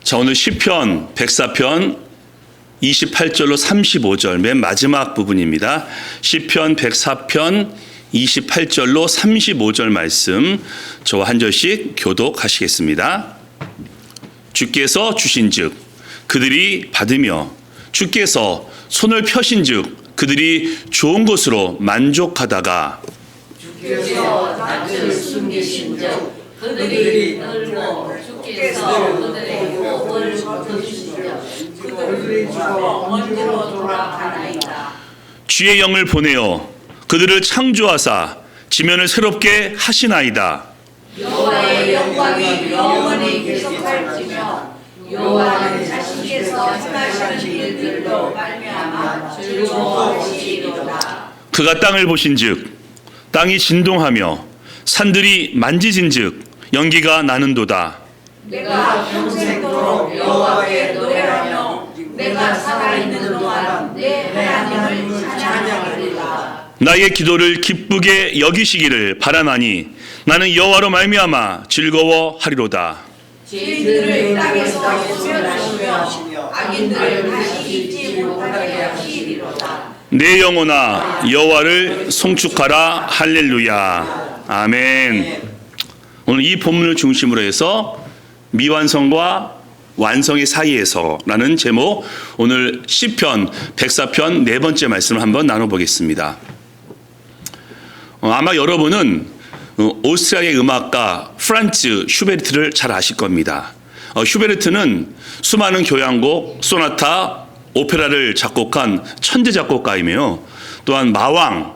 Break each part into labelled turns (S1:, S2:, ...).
S1: 자, 오늘 시편 104편 28절로 35절 맨 마지막 부분입니다. 시편 104편 28절로 35절 말씀 저와 한 절씩 교독하시겠습니다. 주께서 주신즉 그들이 받으며 주께서 손을 펴신즉 그들이 좋은 것으로 만족하다가
S2: 주께서 낯을 숨기신즉 그들이 늘고 주께서 그들의 호흡을 거두신즉 그들이 죽어 먼지로 돌아가나이다.
S1: 주의 영을 보내어 그들을 창조하사 지면을 새롭게 하시나이다.
S2: 여호와의 영광이 영원히 계속할지며 여호와는 자신께서 행하시는 일들로 말미암아 즐거워하시리로다.
S1: 그가 땅을 보신즉 땅이 진동하며 산들이 만지진즉 연기가 나는도다.
S2: 내가 평생도록 여호와께 노래하며 내가 살아있는 동안 내 하나님을 찬양하리라.
S1: 나의 기도를 기쁘게 여기시기를 바라나니 나는 여호와로 말미암아 즐거워하리로다.
S2: 죄인들을 땅에서 구별하시며 악인들을 다시 잊지 못하게 하시리로다.
S1: 내 영혼아 여호와를 송축하라. 할렐루야. 아멘. 오늘 이 본문을 중심으로 해서 미완성과 완성의 사이에서라는 제목, 오늘 시편 104편 네 번째 말씀을 한번 나눠보겠습니다. 아마 여러분은 오스트리아의 음악가 프란츠 슈베르트를 잘 아실 겁니다. 슈베르트는 수많은 교향곡, 소나타, 오페라를 작곡한 천재 작곡가이며 또한 마왕,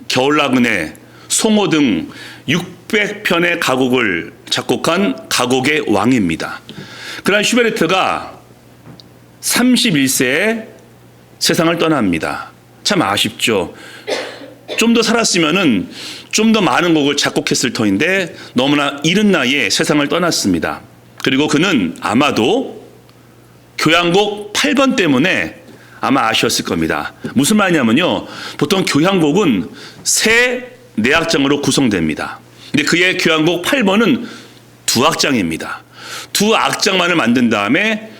S1: 겨울나그네, 송호 등 600편의 가곡을 작곡한 가곡의 왕입니다. 그러나 슈베르트가 31세에 세상을 떠납니다. 참 아쉽죠. 좀 더 살았으면은 좀 더 많은 곡을 작곡했을 터인데 너무나 이른 나이에 세상을 떠났습니다. 그리고 그는 아마도 교향곡 8번 때문에 아마 아쉬웠을 겁니다. 무슨 말이냐면요, 보통 교향곡은 세 내악장으로 구성됩니다. 근데 그의 교향곡 8번은 두 악장입니다. 두 악장만을 만든 다음에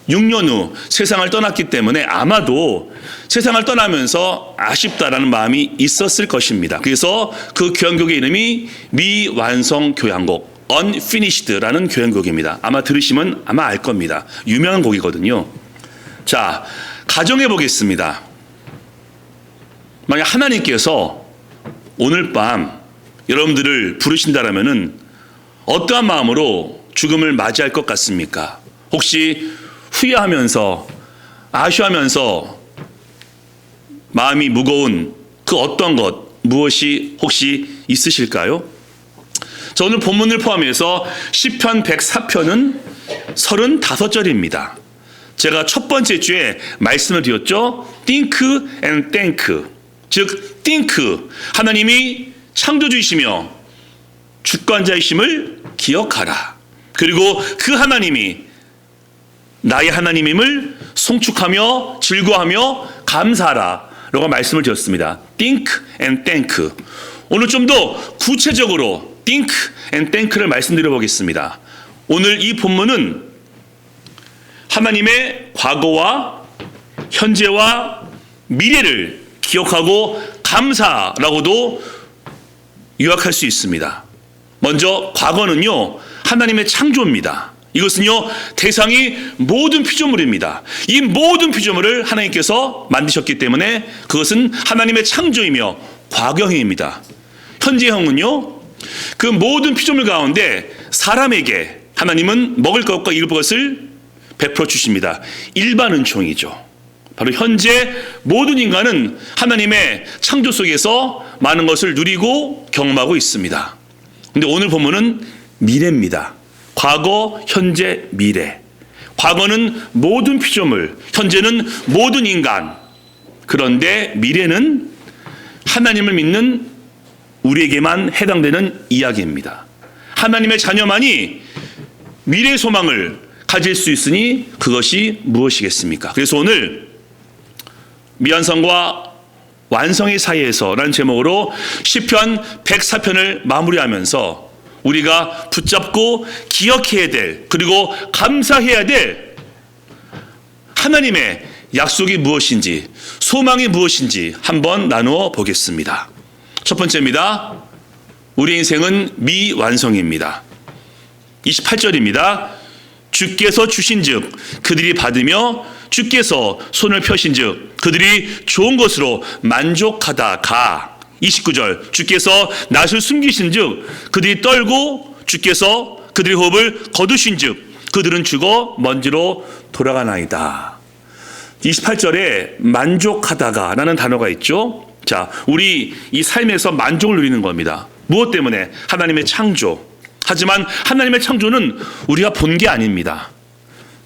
S1: 6년 후 세상을 떠났기 때문에 아마도 세상을 떠나면서 아쉽다라는 마음이 있었을 것입니다. 그래서 그 교향곡의 이름이 미완성 교향곡, Unfinished라는 교향곡입니다. 아마 들으시면 아마 알 겁니다. 유명한 곡이거든요. 자, 가정해 보겠습니다. 만약 하나님께서 오늘 밤 여러분들을 부르신다라면은 어떠한 마음으로 죽음을 맞이할 것 같습니까? 혹시 후회하면서 아쉬워하면서 마음이 무거운 그 어떤 것, 무엇이 혹시 있으실까요? 자, 오늘 본문을 포함해서 시편 104편은 35절입니다. 제가 첫 번째 주에 말씀을 드렸죠. Think and thank. 즉 think, 하나님이 창조주이시며 주권자이심을 기억하라. 그리고 그 하나님이 나의 하나님임을 송축하며 즐거워하며 감사하라 라고 말씀을 드렸습니다. Think and thank. 오늘 좀 더 구체적으로 think and thank를 말씀드려 보겠습니다. 오늘 이 본문은 하나님의 과거와 현재와 미래를 기억하고 감사라고도 요약할 수 있습니다. 먼저 과거는요, 하나님의 창조입니다. 이것은요, 대상이 모든 피조물입니다. 이 모든 피조물을 하나님께서 만드셨기 때문에 그것은 하나님의 창조이며 과거형입니다. 현재형은요, 그 모든 피조물 가운데 사람에게 하나님은 먹을 것과 입을 것을 베풀어 주십니다. 일반 은총이죠. 바로 현재 모든 인간은 하나님의 창조 속에서 많은 것을 누리고 경험하고 있습니다. 근데 오늘 본문은 미래입니다. 과거, 현재, 미래. 과거는 모든 피조물, 현재는 모든 인간. 그런데 미래는 하나님을 믿는 우리에게만 해당되는 이야기입니다. 하나님의 자녀만이 미래 소망을 가질 수 있으니 그것이 무엇이겠습니까? 그래서 오늘 미완성과 완성의 사이에서라는 제목으로 시편 104편을 마무리하면서 우리가 붙잡고 기억해야 될, 그리고 감사해야 될 하나님의 약속이 무엇인지, 소망이 무엇인지 한번 나누어 보겠습니다. 첫 번째입니다. 우리 인생은 미완성입니다. 28절입니다. 주께서 주신즉 그들이 받으며 주께서 손을 펴신즉 그들이 좋은 것으로 만족하다가. 29절 주께서 낯을 숨기신즉 그들이 떨고 주께서 그들의 호흡을 거두신즉 그들은 죽어 먼지로 돌아가나이다. 28절에 만족하다가 라는 단어가 있죠. 자, 우리 이 삶에서 만족을 누리는 겁니다. 무엇 때문에? 하나님의 창조. 하지만 하나님의 창조는 우리가 본 게 아닙니다.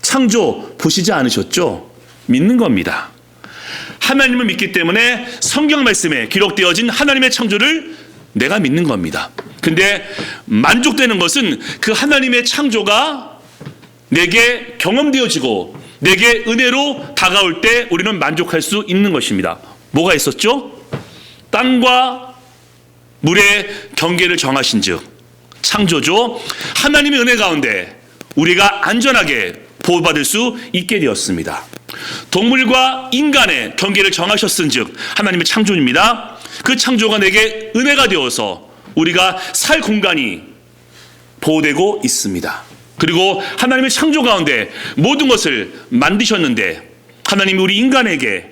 S1: 창조 보시지 않으셨죠? 믿는 겁니다. 하나님을 믿기 때문에 성경 말씀에 기록되어진 하나님의 창조를 내가 믿는 겁니다. 근데 만족되는 것은 그 하나님의 창조가 내게 경험되어지고 내게 은혜로 다가올 때 우리는 만족할 수 있는 것입니다. 뭐가 있었죠? 땅과 물의 경계를 정하신 즉 창조죠. 하나님의 은혜 가운데 우리가 안전하게 보호받을 수 있게 되었습니다. 동물과 인간의 경계를 정하셨은 즉 하나님의 창조입니다. 그 창조가 내게 은혜가 되어서 우리가 살 공간이 보호되고 있습니다. 그리고 하나님의 창조 가운데 모든 것을 만드셨는데 하나님이 우리 인간에게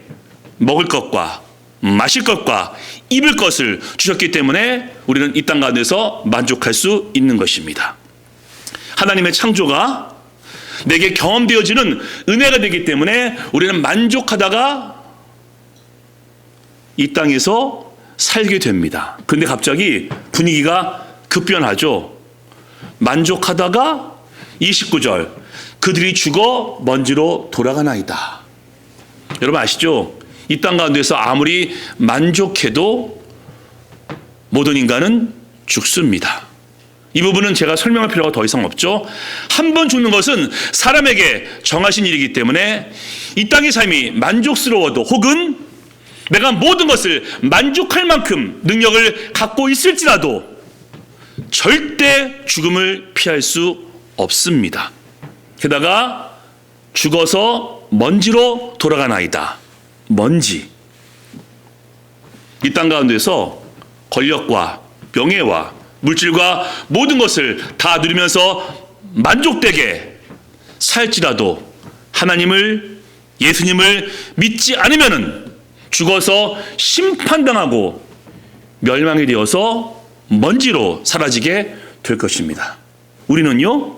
S1: 먹을 것과 마실 것과 입을 것을 주셨기 때문에 우리는 이 땅 가운데서 만족할 수 있는 것입니다. 하나님의 창조가 내게 경험되어지는 은혜가 되기 때문에 우리는 만족하다가 이 땅에서 살게 됩니다. 그런데 갑자기 분위기가 급변하죠. 만족하다가 29절 그들이 죽어 먼지로 돌아가나이다. 여러분 아시죠? 이 땅 가운데서 아무리 만족해도 모든 인간은 죽습니다. 이 부분은 제가 설명할 필요가 더 이상 없죠. 한 번 죽는 것은 사람에게 정하신 일이기 때문에 이 땅의 삶이 만족스러워도 혹은 내가 모든 것을 만족할 만큼 능력을 갖고 있을지라도 절대 죽음을 피할 수 없습니다. 게다가 죽어서 먼지로 돌아가나이다. 먼지. 이 땅 가운데서 권력과 명예와 물질과 모든 것을 다 누리면서 만족되게 살지라도 하나님을, 예수님을 믿지 않으면은 죽어서 심판당하고 멸망이 되어서 먼지로 사라지게 될 것입니다. 우리는요,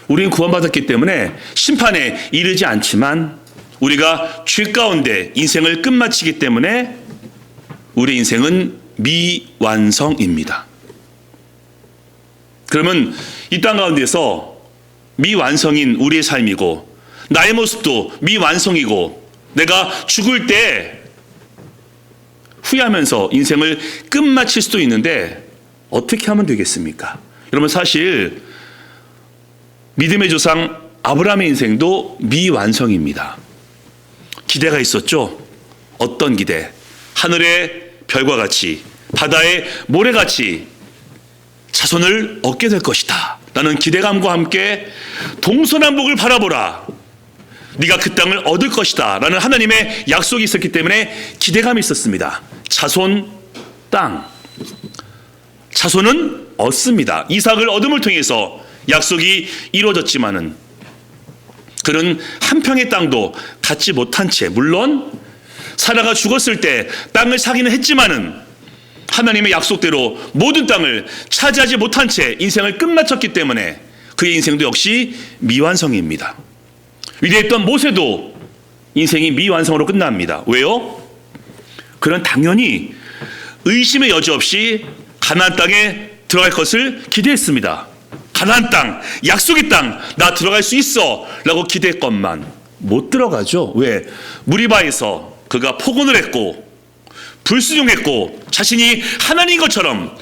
S1: 우리는 구원받았기 때문에 심판에 이르지 않지만 우리가 죄 가운데 인생을 끝마치기 때문에 우리 인생은 미완성입니다. 그러면 이 땅 가운데서 미완성인 우리의 삶이고 나의 모습도 미완성이고 내가 죽을 때 후회하면서 인생을 끝마칠 수도 있는데 어떻게 하면 되겠습니까? 여러분 사실 믿음의 조상 아브라함의 인생도 미완성입니다. 기대가 있었죠. 어떤 기대? 하늘의 별과 같이 바다의 모래같이 자손을 얻게 될 것이다 라는 기대감과 함께 동서남북을 바라보라, 네가 그 땅을 얻을 것이다 라는 하나님의 약속이 있었기 때문에 기대감이 있었습니다. 자손, 땅, 자손은 얻습니다. 이삭을 얻음을 통해서 약속이 이루어졌지만은 그는 한 평의 땅도 갖지 못한 채, 물론 사라가 죽었을 때 땅을 사기는 했지만은 하나님의 약속대로 모든 땅을 차지하지 못한 채 인생을 끝마쳤기 때문에 그의 인생도 역시 미완성입니다. 위대했던 모세도 인생이 미완성으로 끝납니다. 왜요? 그는 당연히 의심의 여지 없이 가나안 땅에 들어갈 것을 기대했습니다. 가나안 땅, 약속의 땅, 나 들어갈 수 있어 라고 기대했건만 못 들어가죠. 왜? 무리바에서 그가 폭언을 했고 불순종했고 자신이 하나님인 것처럼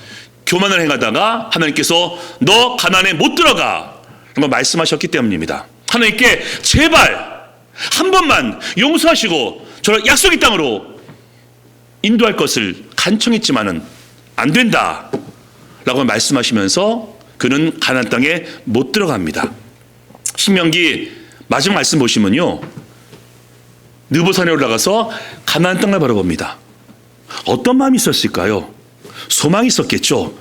S1: 교만을 행하다가 하나님께서 너 가나안에 못 들어가 라고 말씀하셨기 때문입니다. 하나님께 제발 한 번만 용서하시고 저를 약속의 땅으로 인도할 것을 간청했지만은 안 된다 라고 말씀하시면서 그는 가나안 땅에 못 들어갑니다. 신명기 마지막 말씀 보시면요, 느보산에 올라가서 가나안 땅을 바라봅니다. 어떤 마음이 있었을까요? 소망이 있었겠죠.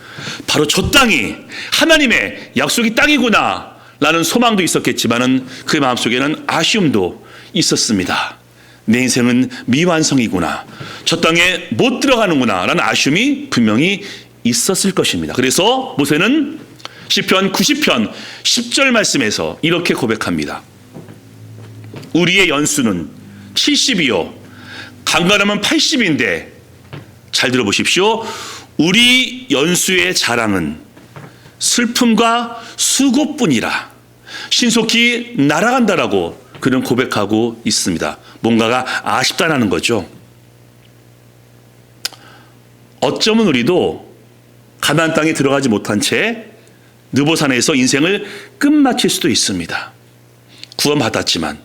S1: 바로 저 땅이 하나님의 약속의 땅이구나 라는 소망도 있었겠지만은 그의 마음속에는 아쉬움도 있었습니다. 내 인생은 미완성이구나, 저 땅에 못 들어가는구나 라는 아쉬움이 분명히 있었을 것입니다. 그래서 모세는 시편 90편 10절 말씀에서 이렇게 고백합니다. 우리의 연수는 70이요 강건함은 80인데, 잘 들어보십시오. 우리 연수의 자랑은 슬픔과 수고뿐이라 신속히 날아간다라고 그는 고백하고 있습니다. 뭔가가 아쉽다라는 거죠. 어쩌면 우리도 가나안 땅에 들어가지 못한 채 느보산에서 인생을 끝마칠 수도 있습니다. 구원받았지만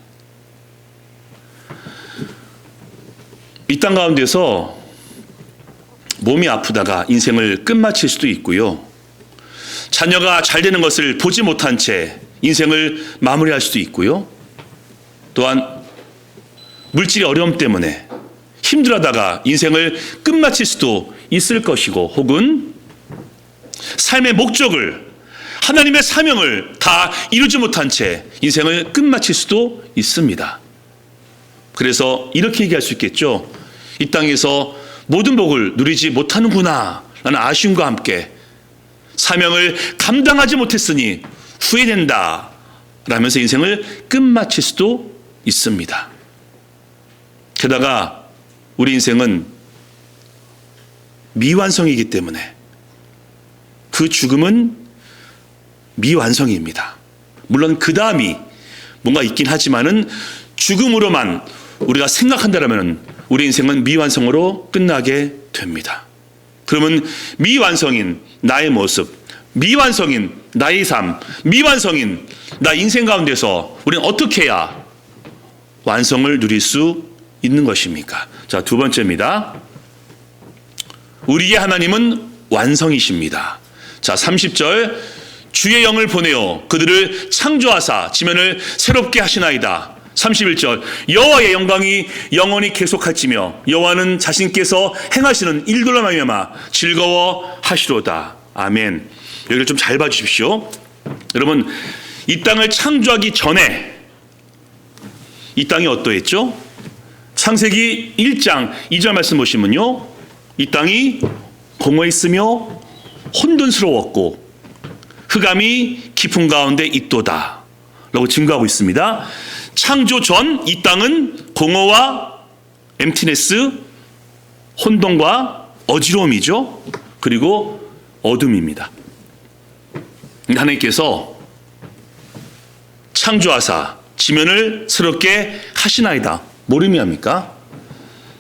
S1: 이 땅 가운데서 몸이 아프다가 인생을 끝마칠 수도 있고요. 자녀가 잘 되는 것을 보지 못한 채 인생을 마무리할 수도 있고요. 또한 물질의 어려움 때문에 힘들어하다가 인생을 끝마칠 수도 있을 것이고, 혹은 삶의 목적을, 하나님의 사명을 다 이루지 못한 채 인생을 끝마칠 수도 있습니다. 그래서 이렇게 얘기할 수 있겠죠. 이 땅에서 모든 복을 누리지 못하는구나 라는 아쉬움과 함께 사명을 감당하지 못했으니 후회된다 라면서 인생을 끝마칠 수도 있습니다. 게다가 우리 인생은 미완성이기 때문에 그 죽음은 미완성입니다. 물론 그 다음이 뭔가 있긴 하지만은 죽음으로만 우리가 생각한다면 우리 인생은 미완성으로 끝나게 됩니다. 그러면 미완성인 나의 모습, 미완성인 나의 삶, 미완성인 나 인생 가운데서 우리는 어떻게 해야 완성을 누릴 수 있는 것입니까? 자, 두 번째입니다. 우리의 하나님은 완성이십니다. 자, 30절, 주의 영을 보내어 그들을 창조하사 지면을 새롭게 하시나이다. 31절, 여호와의 영광이 영원히 계속할지며 여호와는 자신께서 행하시는 일들로 말미암아 즐거워하시로다. 아멘. 여기를 좀 잘 봐주십시오. 여러분, 이 땅을 창조하기 전에 이 땅이 어떠했죠? 창세기 1장 2절 말씀 보시면요, 이 땅이 공허했으며 혼돈스러웠고 흑암이 깊은 가운데 있도다 라고 증거하고 있습니다. 창조 전 이 땅은 공허와 엠티네스, 혼돈과 어지러움이죠. 그리고 어둠입니다. 하나님께서 창조하사 지면을 새롭게 하시나이다. 뭘 의미합니까?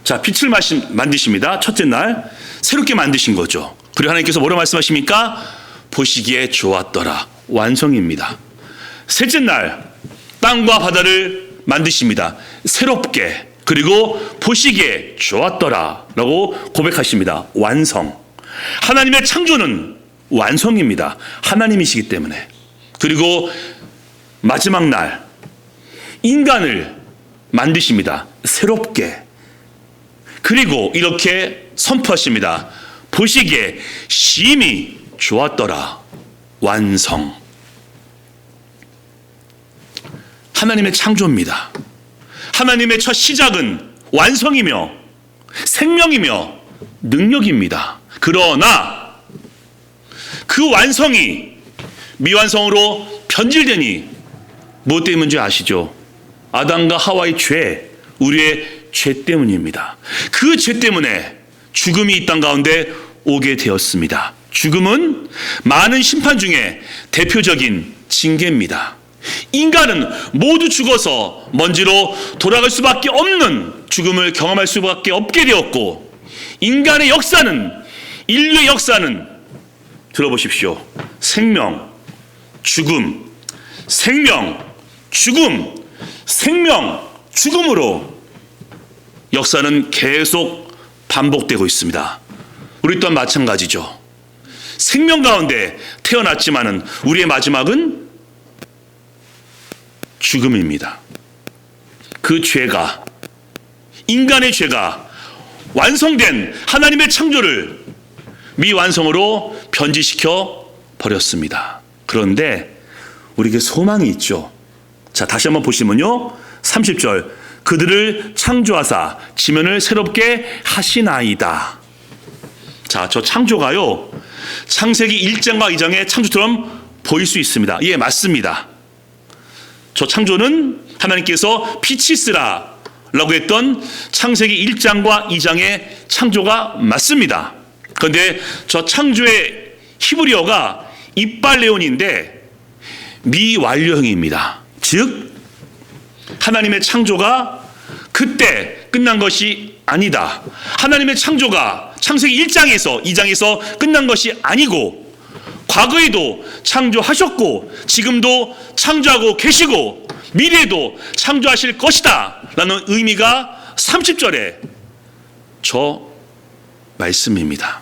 S1: 자, 빛을 만드십니다. 첫째 날 새롭게 만드신 거죠. 그리고 하나님께서 뭐라고 말씀하십니까? 보시기에 좋았더라. 완성입니다. 셋째 날 땅과 바다를 만드십니다. 새롭게, 그리고 보시기에 좋았더라 라고 고백하십니다. 완성. 하나님의 창조는 완성입니다. 하나님이시기 때문에. 그리고 마지막 날 인간을 만드십니다. 새롭게. 그리고 이렇게 선포하십니다. 보시기에 심히 좋았더라. 완성. 하나님의 창조입니다. 하나님의 첫 시작은 완성이며 생명이며 능력입니다. 그러나 그 완성이 미완성으로 변질되니 무엇 때문인지 아시죠? 아담과 하와의 죄, 우리의 죄 때문입니다. 그 죄 때문에 죽음이 이 땅 가운데 오게 되었습니다. 죽음은 많은 심판 중에 대표적인 징계입니다. 인간은 모두 죽어서 먼지로 돌아갈 수밖에 없는 죽음을 경험할 수밖에 없게 되었고, 인간의 역사는, 인류의 역사는 들어보십시오. 생명, 죽음, 생명, 죽음, 생명, 죽음으로 역사는 계속 반복되고 있습니다. 우리 또한 마찬가지죠. 생명 가운데 태어났지만은 우리의 마지막은 죽음입니다. 그 죄가, 인간의 죄가 완성된 하나님의 창조를 미완성으로 변질시켜 버렸습니다. 그런데 우리에게 소망이 있죠. 자, 다시 한번 보시면요. 30절. 그들을 창조하사 지면을 새롭게 하시나이다. 자, 저 창조가요, 창세기 1장과 2장의 창조처럼 보일 수 있습니다. 예, 맞습니다. 저 창조는 하나님께서 빛이 있으라 라고 했던 창세기 1장과 2장의 창조가 맞습니다. 그런데 저 창조의 히브리어가 이빨레온인데 미완료형입니다. 즉 하나님의 창조가 그때 끝난 것이 아니다. 하나님의 창조가 창세기 1장에서 2장에서 끝난 것이 아니고 과거에도 창조하셨고 지금도 창조하고 계시고 미래에도 창조하실 것이다 라는 의미가 30절에 저 말씀입니다.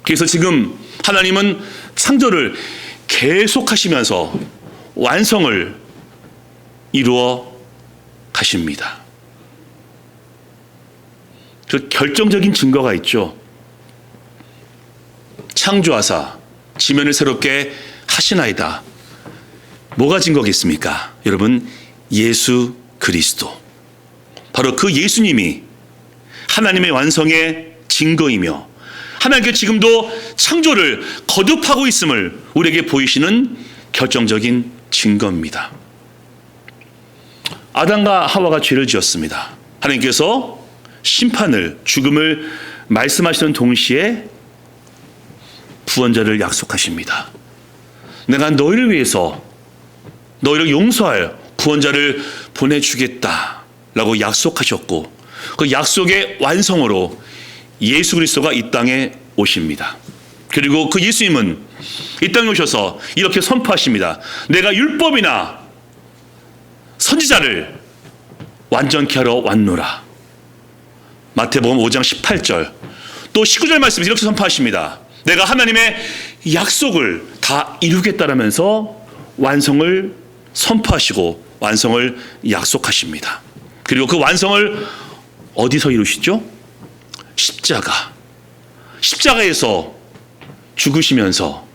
S1: 그래서 지금 하나님은 창조를 계속하시면서 완성을 이루어 가십니다. 그 결정적인 증거가 있죠. 창조하사 지면을 새롭게 하시나이다. 뭐가 증거겠습니까? 여러분, 예수 그리스도. 바로 그 예수님이 하나님의 완성의 증거이며 하나님께서 지금도 창조를 거듭하고 있음을 우리에게 보이시는 결정적인 증거입니다. 아담과 하와가 죄를 지었습니다. 하나님께서 심판을, 죽음을 말씀하시는 동시에 구원자를 약속하십니다. 내가 너희를 위해서 너희를 용서할 구원자를 보내주겠다라고 약속하셨고 그 약속의 완성으로 예수 그리스도가 이 땅에 오십니다. 그리고 그 예수님은 이 땅에 오셔서 이렇게 선포하십니다. 내가 율법이나 선지자를 완전케 하러 왔노라. 마태복음 5장 18절 또 19절 말씀에서 이렇게 선포하십니다. 내가 하나님의 약속을 다 이루겠다라면서 완성을 선포하시고 완성을 약속하십니다. 그리고 그 완성을 어디서 이루시죠? 십자가에서 죽으시면서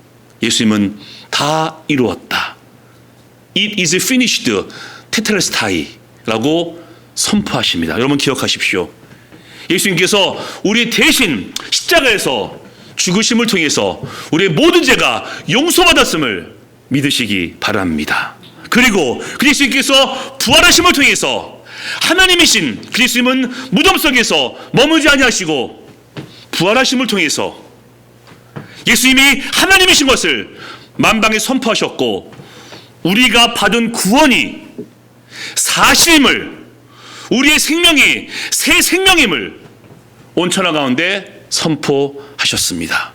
S1: 예수님은 다 이루었다. It is finished, 테텔레스타이라고 선포하십니다. 여러분 기억하십시오. 예수님께서 우리 대신 십자가에서 죽으심을 통해서 우리의 모든 죄가 용서받았음을 믿으시기 바랍니다. 그리고 그 예수님께서 부활하심을 통해서 하나님이신 그 예수님은 무덤 속에서 머무지 아니하시고 부활하심을 통해서 예수님이 하나님이신 것을 만방에 선포하셨고 우리가 받은 구원이 사실임을, 우리의 생명이 새 생명임을 온 천하 가운데 선포하셨습니다.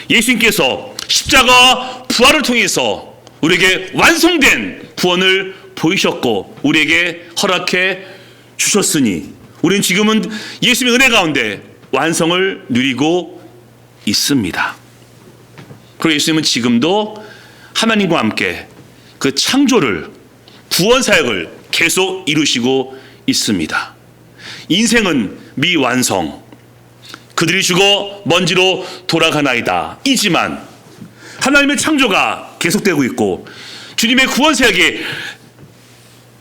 S1: 예수님께서 십자가 부활을 통해서 우리에게 완성된 구원을 보이셨고 우리에게 허락해 주셨으니 우리는 지금은 예수님의 은혜 가운데 완성을 누리고 있습니다. 그리고 예수님은 지금도 하나님과 함께 그 창조를, 구원 사역을 계속 이루시고 있습니다. 인생은 미완성, 그들이 죽어 먼지로 돌아가나이다 이지만 하나님의 창조가 계속되고 있고 주님의 구원 사역이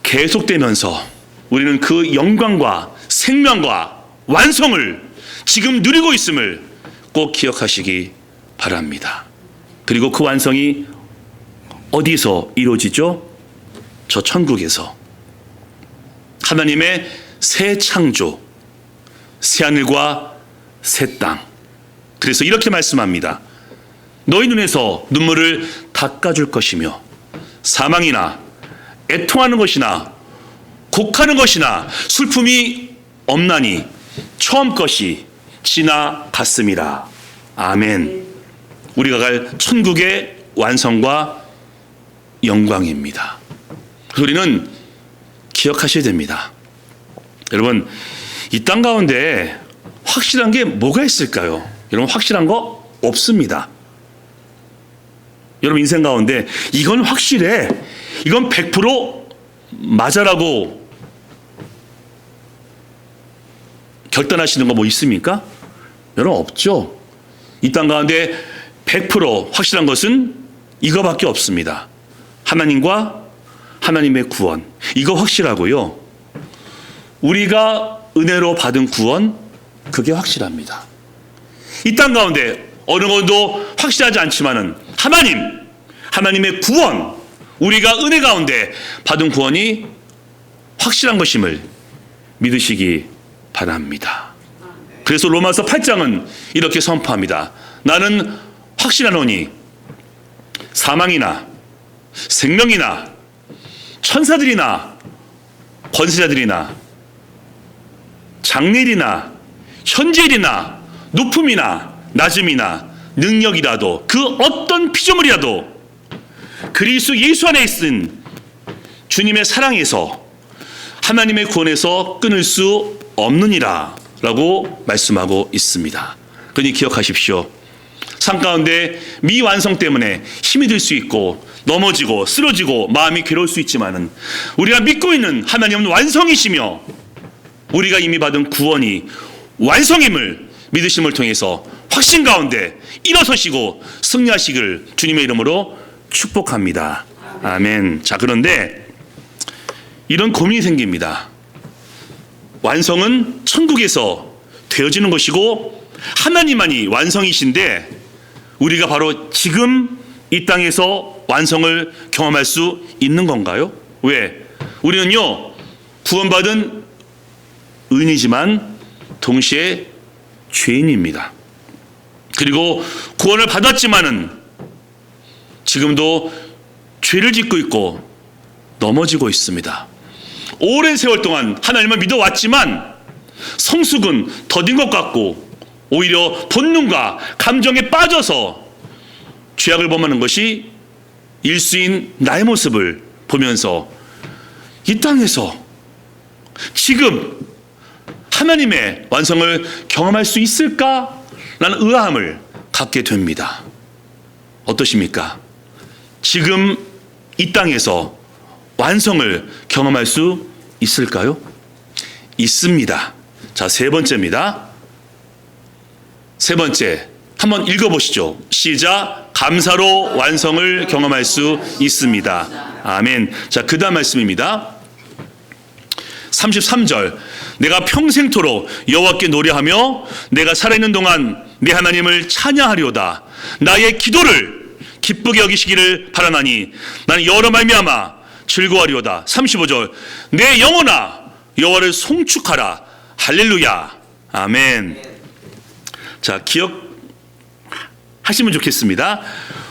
S1: 계속되면서 우리는 그 영광과 생명과 완성을 지금 누리고 있음을 꼭 기억하시기 바랍니다. 그리고 그 완성이 어디서 이루어지죠? 저 천국에서 하나님의 새 창조, 새 하늘과 새 땅. 그래서 이렇게 말씀합니다. 너희 눈에서 눈물을 닦아줄 것이며 사망이나 애통하는 것이나 곡하는 것이나 슬픔이 없나니 처음 것이 지나갔음이라. 아멘. 우리가 갈 천국의 완성과 영광입니다. 우리는 기억하셔야 됩니다. 여러분, 이 땅 가운데 확실한 게 뭐가 있을까요? 여러분, 확실한 거 없습니다. 여러분 인생 가운데 이건 확실해, 이건 100% 맞아라고 결단하시는 거 뭐 있습니까? 여러분 없죠. 이 땅 가운데 100% 확실한 것은 이거밖에 없습니다. 하나님과 하나님의 구원, 이거 확실하고요. 우리가 은혜로 받은 구원, 그게 확실합니다. 이 땅 가운데 어느 것도 확실하지 않지만은 하나님의 구원, 우리가 은혜 가운데 받은 구원이 확실한 것임을 믿으시기 바랍니다. 그래서 로마서 8장은 이렇게 선포합니다. 나는 확실하노니 사망이나 생명이나 천사들이나 권세자들이나 장래일이나 현재일이나 높음이나 낮음이나 능력이라도 그 어떤 피조물이라도 그리스도 예수 안에 있은 주님의 사랑에서 하나님의 구원에서 끊을 수 없느니라 라고 말씀하고 있습니다. 그러니 기억하십시오. 삶 가운데 미완성 때문에 힘이 들 수 있고 넘어지고 쓰러지고 마음이 괴로울 수 있지만은 우리가 믿고 있는 하나님은 완성이시며 우리가 이미 받은 구원이 완성임을 믿으심을 통해서 확신 가운데 일어서시고 승리하시길 주님의 이름으로 축복합니다. 아멘. 자, 그런데 이런 고민이 생깁니다. 완성은 천국에서 되어지는 것이고 하나님만이 완성이신데 우리가 바로 지금 이 땅에서 완성을 경험할 수 있는 건가요? 왜? 우리는요, 구원받은 의인이지만 동시에 죄인입니다. 그리고 구원을 받았지만은 지금도 죄를 짓고 있고 넘어지고 있습니다. 오랜 세월 동안 하나님을 믿어왔지만 성숙은 더딘 것 같고 오히려 본능과 감정에 빠져서 죄악을 범하는 것이 일수인 나의 모습을 보면서 이 땅에서 지금 하나님의 완성을 경험할 수 있을까라는 의아함을 갖게 됩니다. 어떠십니까? 지금 이 땅에서 완성을 경험할 수 있을까요? 있습니다. 자, 세 번째입니다. 세 번째, 한번 읽어보시죠. 시작. 감사로 완성을 경험할 수 있습니다. 아멘. 자, 그 다음 말씀입니다. 33절. 내가 평생토록 여호와께 노래하며 내가 살아있는 동안 내 하나님을 찬양하리오다. 나의 기도를 기쁘게 여기시기를 바라나니 나는 여러 말미암아 즐거워하리오다. 35절. 내 영혼아 여호와를 송축하라. 할렐루야. 아멘. 자, 기억하시면 좋겠습니다.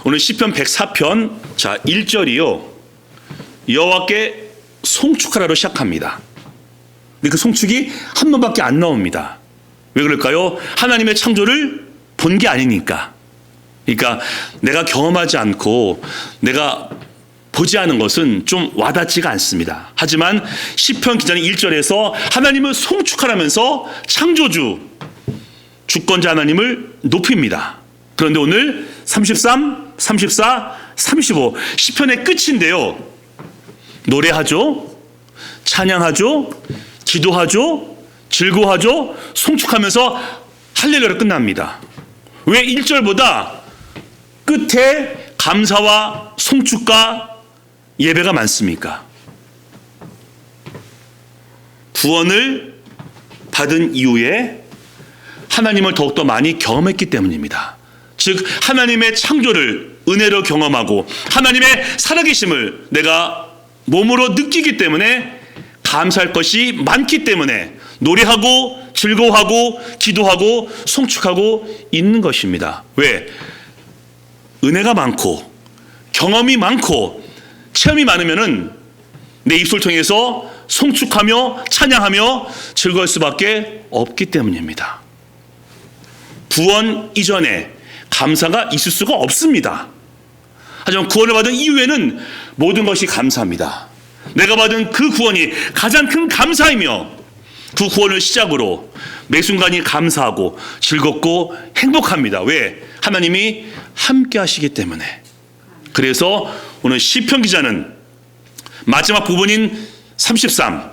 S1: 오늘 시편 104편 자 1절이요. 여호와께 송축하라로 시작합니다. 근데 그 송축이 한 번밖에 안 나옵니다. 왜 그럴까요? 하나님의 창조를 본 게 아니니까. 그러니까 내가 경험하지 않고 내가 보지 않은 것은 좀 와닿지가 않습니다. 하지만 시편 기자는 1절에서 하나님을 송축하라면서 창조주 주권자 하나님을 높입니다. 그런데 오늘 33, 34, 35 시편의 끝인데요. 노래하죠, 찬양하죠, 기도하죠, 즐거워하죠, 송축하면서 할렐루야로 끝납니다. 왜 1절보다 끝에 감사와 송축과 예배가 많습니까? 구원을 받은 이후에 하나님을 더욱더 많이 경험했기 때문입니다. 즉 하나님의 창조를 은혜로 경험하고 하나님의 살아계심을 내가 몸으로 느끼기 때문에 감사할 것이 많기 때문에 노래하고 즐거워하고 기도하고 송축하고 있는 것입니다. 왜? 은혜가 많고 경험이 많고 체험이 많으면은 내 입술 통해서 송축하며 찬양하며 즐거울 수밖에 없기 때문입니다. 구원 이전에 감사가 있을 수가 없습니다. 하지만 구원을 받은 이후에는 모든 것이 감사합니다. 내가 받은 그 구원이 가장 큰 감사이며 그 구원을 시작으로 매 순간이 감사하고 즐겁고 행복합니다. 왜? 하나님이 함께 하시기 때문에. 그래서 오늘 시편 기자는 마지막 부분인 33,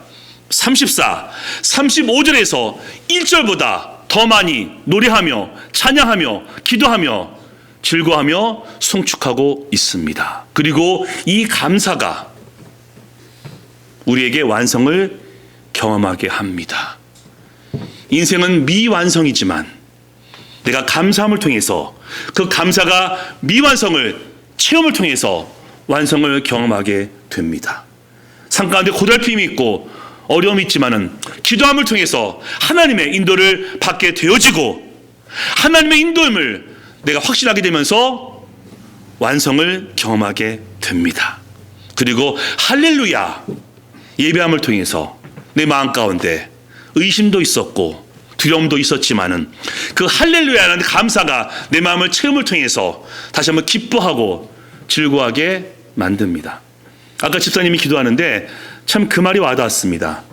S1: 34, 35절에서 1절보다 더 많이 노래하며 찬양하며 기도하며 즐거워하며 송축하고 있습니다. 그리고 이 감사가 우리에게 완성을 경험하게 합니다. 인생은 미완성이지만 내가 감사함을 통해서 그 감사가 미완성을 체험을 통해서 완성을 경험하게 됩니다. 삶 가운데 고달픔이 있고 어려움이 있지만은 기도함을 통해서 하나님의 인도를 받게 되어지고 하나님의 인도임을 내가 확신하게 되면서 완성을 경험하게 됩니다. 그리고 할렐루야 예배함을 통해서 내 마음 가운데 의심도 있었고 두려움도 있었지만은 그 할렐루야라는 감사가 내 마음을 체험을 통해서 다시 한번 기뻐하고 즐거워하게 만듭니다. 아까 집사님이 기도하는데 참 그 말이 와닿았습니다.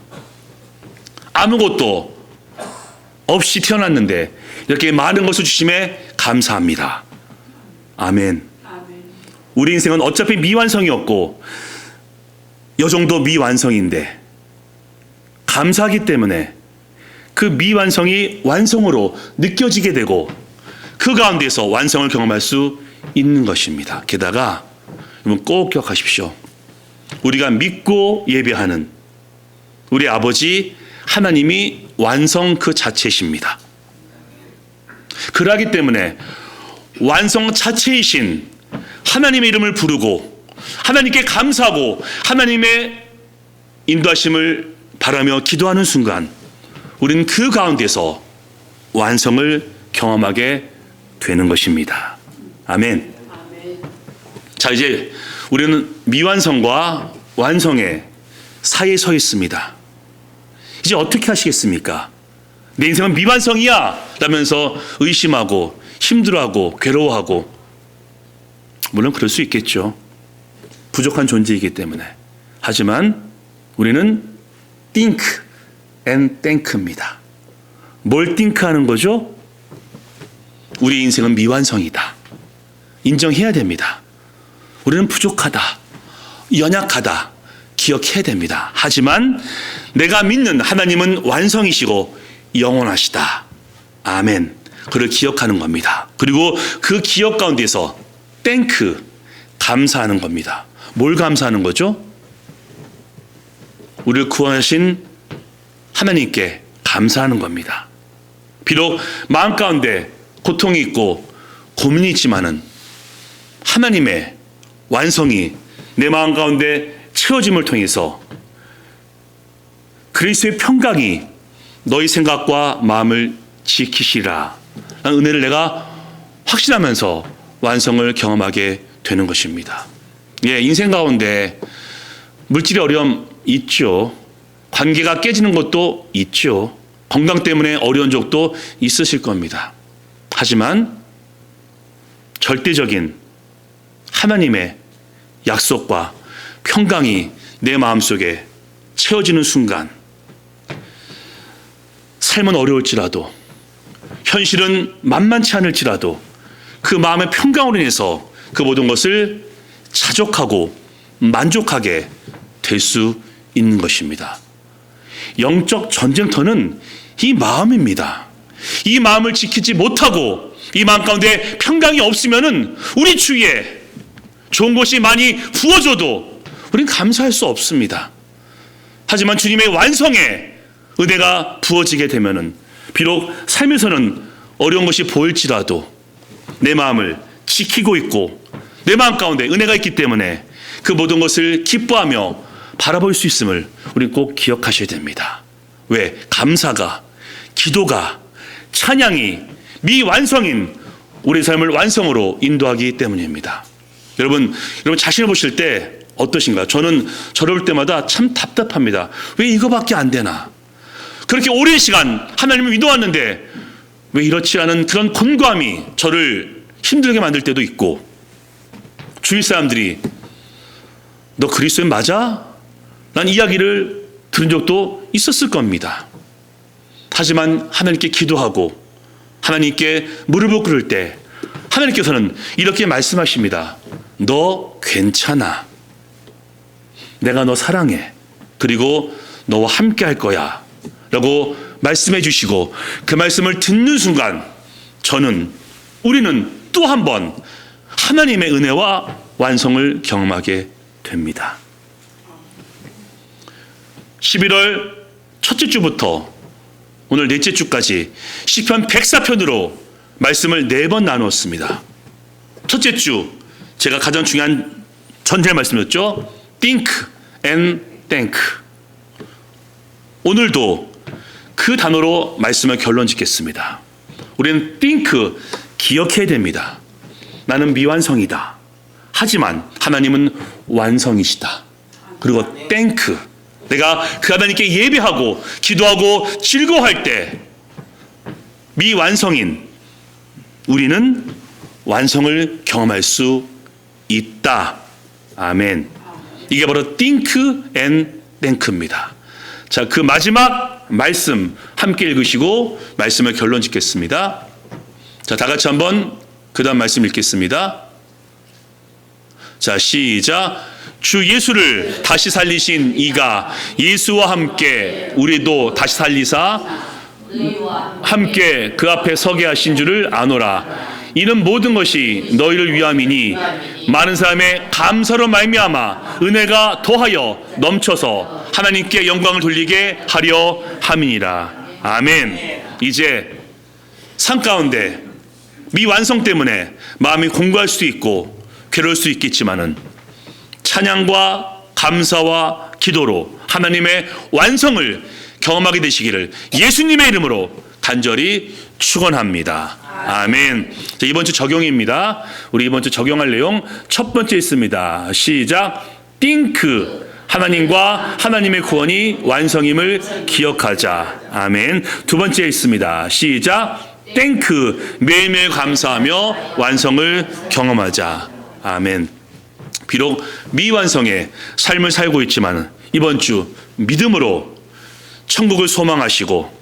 S1: 아무것도 없이 태어났는데 이렇게 많은 것을 주심에 감사합니다. 아멘. 우리 인생은 어차피 미완성이었고 여정도 미완성인데 감사하기 때문에 그 미완성이 완성으로 느껴지게 되고 그 가운데서 완성을 경험할 수 있는 것입니다. 게다가 여러분 꼭 기억하십시오. 우리가 믿고 예배하는 우리 아버지 하나님이 완성 그 자체이십니다. 그러기 때문에 완성 자체이신 하나님의 이름을 부르고 하나님께 감사하고 하나님의 인도하심을 바라며 기도하는 순간 우리는 그 가운데서 완성을 경험하게 되는 것입니다. 아멘. 자, 이제 우리는 미완성과 완성의 사이에 서 있습니다. 이제 어떻게 하시겠습니까? 내 인생은 미완성이야 라면서 의심하고 힘들어하고 괴로워하고, 물론 그럴 수 있겠죠. 부족한 존재이기 때문에. 하지만 우리는 think and thank입니다. 뭘 think하는 거죠? 우리 인생은 미완성이다. 인정해야 됩니다. 우리는 부족하다, 연약하다, 기억해야 됩니다. 하지만 내가 믿는 하나님은 완성이시고 영원하시다. 아멘. 그를 기억하는 겁니다. 그리고 그 기억 가운데서 thank, 감사하는 겁니다. 뭘 감사하는 거죠? 우리를 구원하신 하나님께 감사하는 겁니다. 비록 마음 가운데 고통이 있고 고민이 있지만은 하나님의 완성이 내 마음 가운데 채워짐을 통해서 그리스도의 평강이 너희 생각과 마음을 지키시라 라는 은혜를 내가 확신하면서 완성을 경험하게 되는 것입니다. 예, 인생 가운데 물질의 어려움 있죠. 관계가 깨지는 것도 있죠. 건강 때문에 어려운 적도 있으실 겁니다. 하지만 절대적인 하나님의 약속과 평강이 내 마음속에 채워지는 순간, 삶은 어려울지라도, 현실은 만만치 않을지라도 그 마음의 평강으로 인해서 그 모든 것을 자족하고 만족하게 될 수 있는 것입니다. 영적 전쟁터는 이 마음입니다. 이 마음을 지키지 못하고 이 마음 가운데 평강이 없으면은 우리 주위에 좋은 것이 많이 부어져도 우리는 감사할 수 없습니다. 하지만 주님의 완성에 은혜가 부어지게 되면은 비록 삶에서는 어려운 것이 보일지라도 내 마음을 지키고 있고 내 마음 가운데 은혜가 있기 때문에 그 모든 것을 기뻐하며 바라볼 수 있음을 우리는 꼭 기억하셔야 됩니다. 왜? 감사가, 기도가, 찬양이 미완성인 우리 삶을 완성으로 인도하기 때문입니다. 여러분 자신을 보실 때 어떠신가요? 저는 저를 볼 때마다 참 답답합니다. 왜 이거밖에 안 되나? 그렇게 오랜 시간 하나님을 믿어왔는데 왜 이렇지 않은 그런 곤고함이 저를 힘들게 만들 때도 있고, 주위 사람들이 너 그리스도인 맞아? 라는 이야기를 들은 적도 있었을 겁니다. 하지만 하나님께 기도하고 하나님께 무릎을 꿇을 때 하나님께서는 이렇게 말씀하십니다. 너 괜찮아. 내가 너 사랑해. 그리고 너와 함께 할 거야. 라고 말씀해 주시고 그 말씀을 듣는 순간 우리는 또 한 번 하나님의 은혜와 완성을 경험하게 됩니다. 11월 첫째 주부터 오늘 넷째 주까지 시편 104편으로 말씀을 4번 나누었습니다. 첫째 주 제가 가장 중요한 전제 말씀이었죠. think and thank. 오늘도 그 단어로 말씀을 결론 짓겠습니다. 우리는 think, 기억해야 됩니다. 나는 미완성이다. 하지만 하나님은 완성이시다. 그리고 thank, 내가 그 하나님께 예배하고 기도하고 즐거워할 때 미완성인 우리는 완성을 경험할 수 있다. 아멘. 이게 바로 think and thank입니다. 자, 그 마지막 말씀 함께 읽으시고 말씀을 결론 짓겠습니다. 자, 다 같이 한번 그 다음 말씀 읽겠습니다. 자, 시작. 주 예수를 다시 살리신 이가 예수와 함께 우리도 다시 살리사 함께 그 앞에 서게 하신 줄을 아노라. 이는 모든 것이 너희를 위함이니 많은 사람의 감사로 말미암아 은혜가 더하여 넘쳐서 하나님께 영광을 돌리게 하려 함이니라. 아멘. 이제 삶 가운데 미완성 때문에 마음이 공고할 수도 있고 괴로울 수 있겠지만은 찬양과 감사와 기도로 하나님의 완성을 경험하게 되시기를 예수님의 이름으로 간절히 축원합니다. 아멘. 자, 이번 주 적용입니다. 우리 이번 주 적용할 내용 첫 번째 있습니다. 시작. think, 하나님과 하나님의 구원이 완성임을 기억하자. 아멘. 두 번째 있습니다. 시작. thank, 매일매일 감사하며 완성을 경험하자. 아멘. 비록 미완성의 삶을 살고 있지만 이번 주 믿음으로 천국을 소망하시고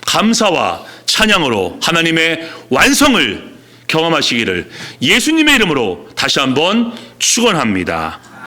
S1: 감사와 찬양으로 하나님의 완성을 경험하시기를 예수님의 이름으로 다시 한번 축원합니다.